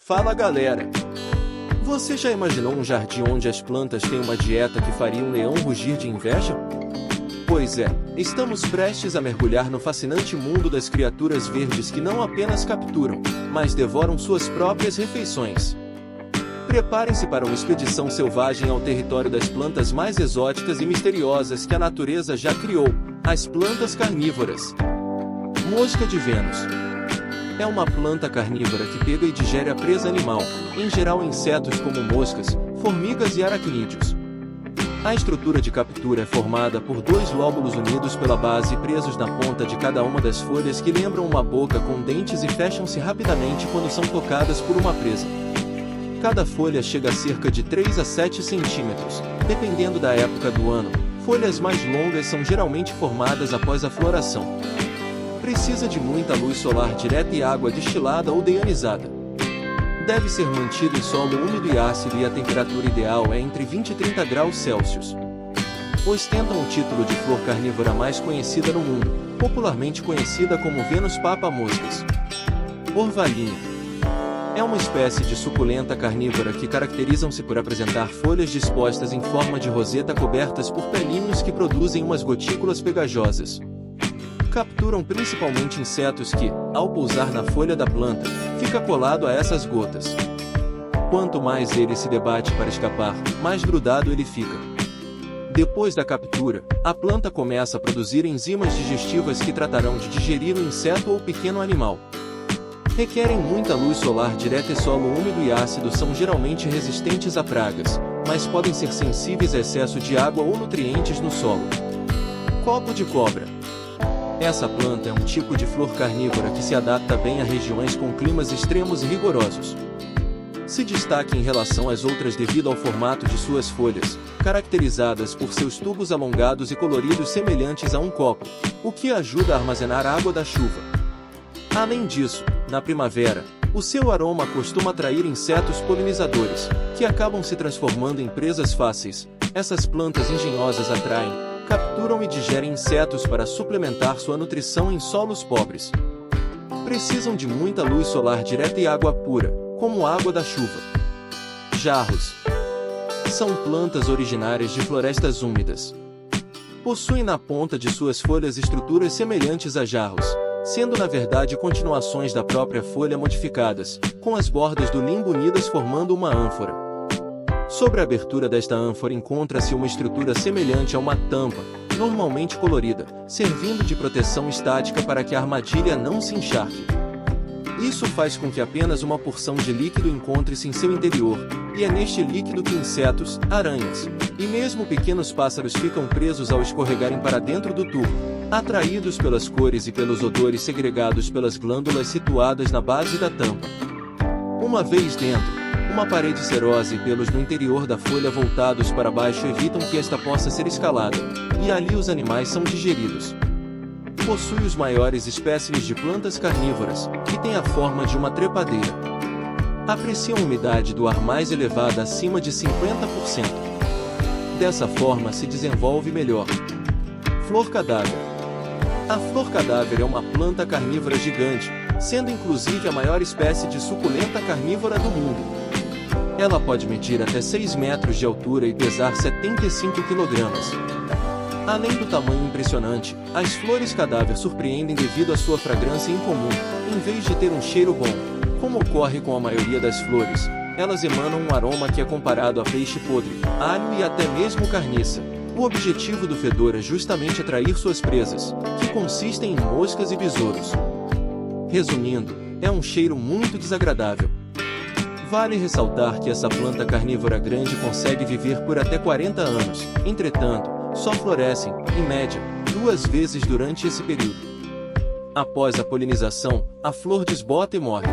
Fala galera! Você já imaginou um jardim onde as plantas têm uma dieta que faria um leão rugir de inveja? Pois é, estamos prestes a mergulhar no fascinante mundo das criaturas verdes que não apenas capturam, mas devoram suas próprias refeições. Prepare-se para uma expedição selvagem ao território das plantas mais exóticas e misteriosas que a natureza já criou, as plantas carnívoras. Mosca de Vênus. É uma planta carnívora que pega e digere a presa animal, em geral insetos como moscas, formigas e aracnídeos. A estrutura de captura é formada por dois lóbulos unidos pela base e presos na ponta de cada uma das folhas que lembram uma boca com dentes e fecham-se rapidamente quando são tocadas por uma presa. Cada folha chega a cerca de 3 a 7 centímetros, dependendo da época do ano. Folhas mais longas são geralmente formadas após a floração. Precisa de muita luz solar direta e água destilada ou deionizada. Deve ser mantido em solo úmido e ácido e a temperatura ideal é entre 20 e 30 graus Celsius. Ostentam o título de flor carnívora mais conhecida no mundo, popularmente conhecida como Vênus papa-moscas. Orvalina. É uma espécie de suculenta carnívora que caracterizam-se por apresentar folhas dispostas em forma de roseta cobertas por pelinhos que produzem umas gotículas pegajosas. Capturam principalmente insetos que, ao pousar na folha da planta, fica colado a essas gotas. Quanto mais ele se debate para escapar, mais grudado ele fica. Depois da captura, a planta começa a produzir enzimas digestivas que tratarão de digerir o inseto ou pequeno animal. Requerem muita luz solar direta e solo úmido e ácido são geralmente resistentes a pragas, mas podem ser sensíveis a excesso de água ou nutrientes no solo. Copo de cobra. Essa planta é um tipo de flor carnívora que se adapta bem a regiões com climas extremos e rigorosos. Se destaca em relação às outras devido ao formato de suas folhas, caracterizadas por seus tubos alongados e coloridos semelhantes a um copo, o que ajuda a armazenar a água da chuva. Além disso, na primavera, o seu aroma costuma atrair insetos polinizadores, que acabam se transformando em presas fáceis. Essas plantas engenhosas atraem, capturam e digerem insetos para suplementar sua nutrição em solos pobres. Precisam de muita luz solar direta e água pura, como água da chuva. Jarros. São plantas originárias de florestas úmidas. Possuem na ponta de suas folhas estruturas semelhantes a jarros, sendo na verdade continuações da própria folha modificadas, com as bordas do limbo unidas formando uma ânfora. Sobre a abertura desta ânfora encontra-se uma estrutura semelhante a uma tampa, normalmente colorida, servindo de proteção estática para que a armadilha não se encharque. Isso faz com que apenas uma porção de líquido encontre-se em seu interior, e é neste líquido que insetos, aranhas, e mesmo pequenos pássaros ficam presos ao escorregarem para dentro do tubo, atraídos pelas cores e pelos odores segregados pelas glândulas situadas na base da tampa. Uma vez dentro, uma parede serosa e pelos no interior da folha voltados para baixo evitam que esta possa ser escalada, e ali os animais são digeridos. Possui os maiores espécimes de plantas carnívoras, que têm a forma de uma trepadeira. Apreciam a umidade do ar mais elevada acima de 50%. Dessa forma se desenvolve melhor. Flor cadáver. A flor cadáver é uma planta carnívora gigante, sendo inclusive a maior espécie de suculenta carnívora do mundo. Ela pode medir até 6 metros de altura e pesar 75 kg. Além do tamanho impressionante, as flores cadáver surpreendem devido à sua fragrância incomum, em vez de ter um cheiro bom. Como ocorre com a maioria das flores, elas emanam um aroma que é comparado a peixe podre, alho e até mesmo carniça. O objetivo do fedor é justamente atrair suas presas, que consistem em moscas e besouros. Resumindo, é um cheiro muito desagradável. Vale ressaltar que essa planta carnívora grande consegue viver por até 40 anos, entretanto, só florescem, em média, 2 vezes durante esse período. Após a polinização, a flor desbota e morre.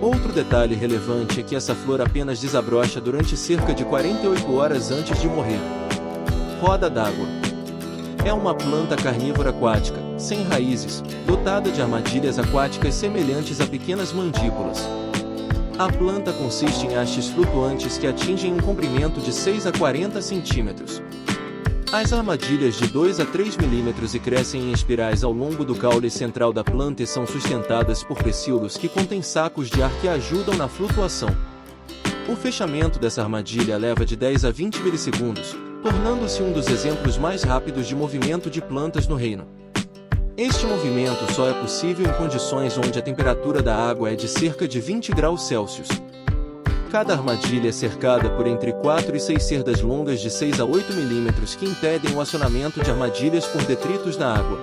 Outro detalhe relevante é que essa flor apenas desabrocha durante cerca de 48 horas antes de morrer. Roda d'água. É uma planta carnívora aquática, sem raízes, dotada de armadilhas aquáticas semelhantes a pequenas mandíbulas. A planta consiste em hastes flutuantes que atingem um comprimento de 6 a 40 centímetros. As armadilhas de 2 a 3 milímetros e crescem em espirais ao longo do caule central da planta e são sustentadas por pecíolos que contêm sacos de ar que ajudam na flutuação. O fechamento dessa armadilha leva de 10 a 20 milissegundos, tornando-se um dos exemplos mais rápidos de movimento de plantas no reino. Este movimento só é possível em condições onde a temperatura da água é de cerca de 20 graus Celsius. Cada armadilha é cercada por entre 4 e 6 cerdas longas de 6 a 8 milímetros que impedem o acionamento de armadilhas por detritos na água.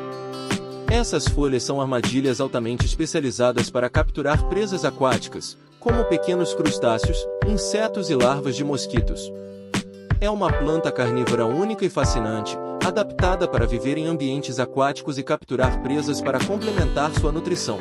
Essas folhas são armadilhas altamente especializadas para capturar presas aquáticas, como pequenos crustáceos, insetos e larvas de mosquitos. É uma planta carnívora única e fascinante, adaptada para viver em ambientes aquáticos e capturar presas para complementar sua nutrição.